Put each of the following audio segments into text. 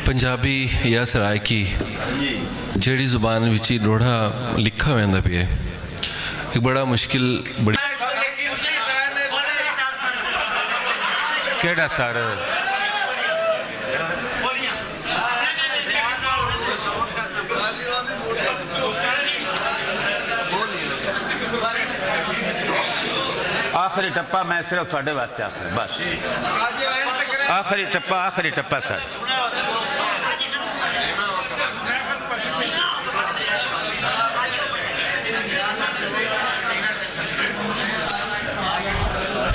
पंजाबी या सरायकी जिहड़ी जुबान विच लोढ़ा लिखा हुंदा पिया एक बड़ा मुश्किल बड़ी केड़ा सर आखिरी टप्पा मैं सिर्फ थोड़े वास्ते आखिर बस आखिरी टप्पा सर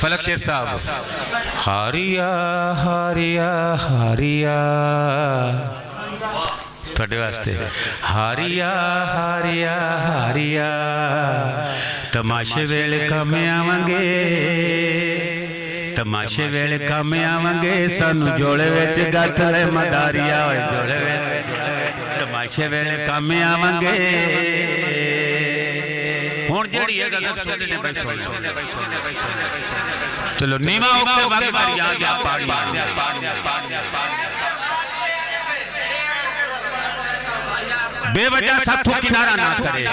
फलक शेर साहब हारिया हारिया हारिया थोड़े वास्ते हारिया हारिया हारिया तमाशे वेले कम आवांगे तमाशे वेले कम आवांगे सानू जोड़े विच गठ ले मदारिया होए जोड़े तमाशे वेले कम आवांगे हुण जेहड़ी है गल सुन ले भाई चलो नीवा होके वग दरिया गया पानी बेवजह साथों किनारा ना करे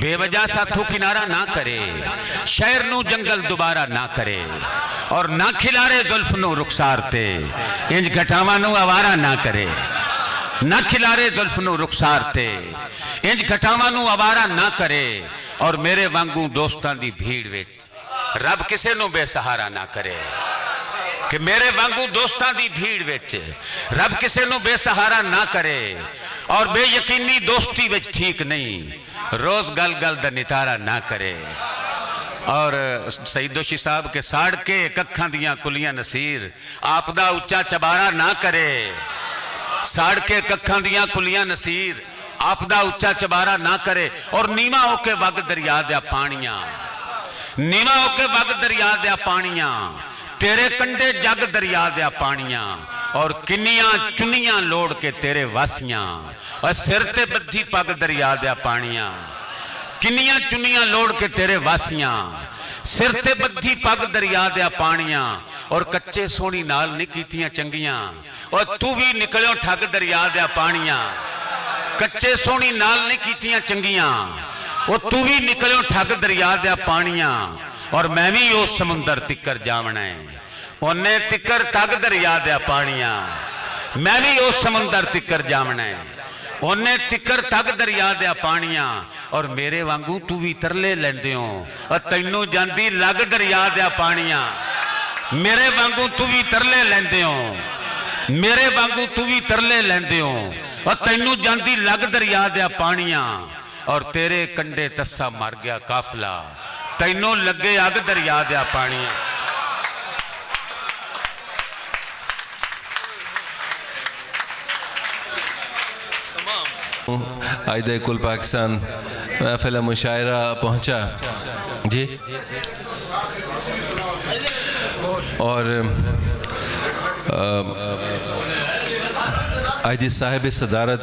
बेवजह साथों किनारा ना करे शहर नू जंगल दोबारा ना करे और ना खिलारे जुल्फ नू रुखसार ते इंज घटावां नू आवारा ना करे ना खिलारे जुल्फ नू रुखसार ते इंज घटावां नू आवारा ना करे और मेरे वांगू दोस्तां दी भीड़ विच रब किसे नू बेसहारा ना करे कि मेरे वांगू दोस्तां दी भीड़ विच रब किसे नू बेसहारा ना करे और बेयकीनी दोस्ती विच ठीक नहीं रोज गल गल दा नितारा ना करे और सईद दोशी साहब के साड़ के कखां दियां कुलियां नसीर आपदा उच्चा चबारा ना करे साड़ के कखां दियां कुलियां नसीर आपदा उच्चा चबारा ना करे और नीवा होके वग दरिया दे पानियां नीवा होके वग दरिया दे पानियां तेरे कंडे जग दरिया दे पानियां और किन्नियां चुनियां लोड़ के तेरे वासियां और सिर ते बद्धी पग दरिया दे पानियां किन्नियां चुनियां लोड़ के तेरे वासियां सिर ते बद्धी पग दरिया दे पानियां और कच्चे सोनी नाल नहीं कीतियां चंगियां और तू भी निकलियो ठग दरिया दे पानियां कच्चे सोनी नाल नहीं कीतियां चंगियां और तू भी निकलियो ठग दरिया दे पानियां और मैं भी उस समुंदर तिकर जावना है उन्ने तिकर ठग दरिया दे पानियां मैं भी उस समुंदर तिकर जावना है उन्ने तिकर ठग दरिया दे पानियां और मेरे वांगू तू भी तरले लैंदे हो और तैनू जांदी लग दरिया दे पानियां मेरे वांगू तू भी तरले लैंदे हो मेरे वांगू तू भी तरले लैंदे हो और तैनू जांदी लग दरिया दे पानियां और तेरे कंडे तस्सा मर गया काफला तैनू लगे अग दरिया दे पानियां आज कुल पाकिस्तान महफिल मुशायरा पहुंचा जी और आज साहिब सदारत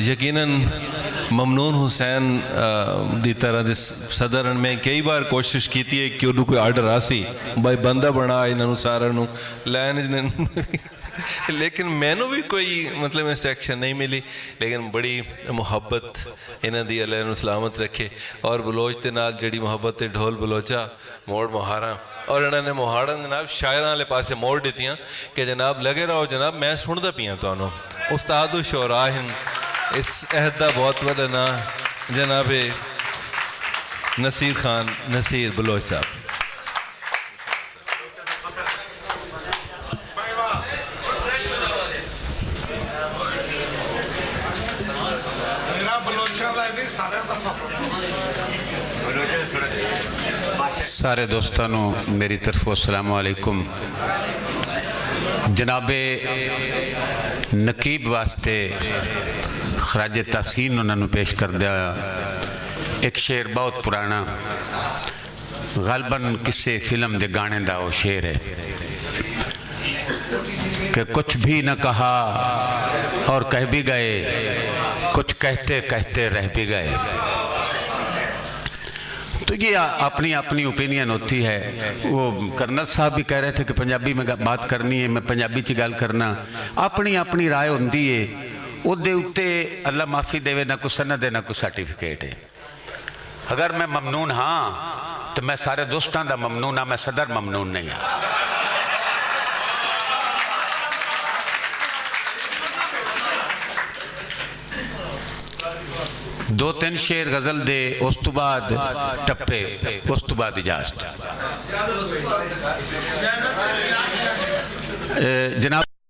यकीनन ममनून हुसैन दी तरह दे सदर में कई बार कोशिश की है कि उन्होंने कोई आर्डर आसी भाई बंदा बना इन्हों सारा लैन लेकिन मैनू भी कोई मतलब इंस्ट्रक्शन नहीं मिली लेकिन बड़ी मुहब्बत इन्हों की अल्लाह सलामत रखे और बलोच के नाल जड़ी मुहब्बत ढोल बलोचा मोड़ मुहारा और इन्होंने मुहाड़ा जनाब शायरां वाले पासे मोड़ दित्तियां कि जनाब लगे रहो जनाब मैं सुनता पिया तुहानू उस्ताद शोरा इस अहद का बहुत बड़ा ना जनाब नसीर खान नसीर बलोच साहब सारे दोस्तों मेरी तरफों अस्सलाम वालेकुम जनाबे नकीब वास्ते खराज तहसीन उन्होंने पेश कर दिया एक शेर बहुत पुराना गलबन किसी फिल्म के गाने का वो शेर है कि कुछ भी न कहा और कह भी गए कुछ कहते कहते रह भी गए तो ये अपनी अपनी ओपिनियन होती है। वो कर्नल साहब भी कह रहे थे कि पंजाबी में बात करनी है, मैं पंजाबी च गल करना, अपनी अपनी राय होंदी है। उहदे उत्ते अल्लाह माफ़ी देवे, ना कोई सनद है ना कोई सर्टिफिकेट है। अगर मैं ममनून हाँ तो मैं सारे दोस्तों का ममनून हाँ, मैं सदर ममनून नहीं हाँ। दो तीन शेर गजल दे, उस तो बाद टप्पे, उस तो बाद इजाजत। जनाब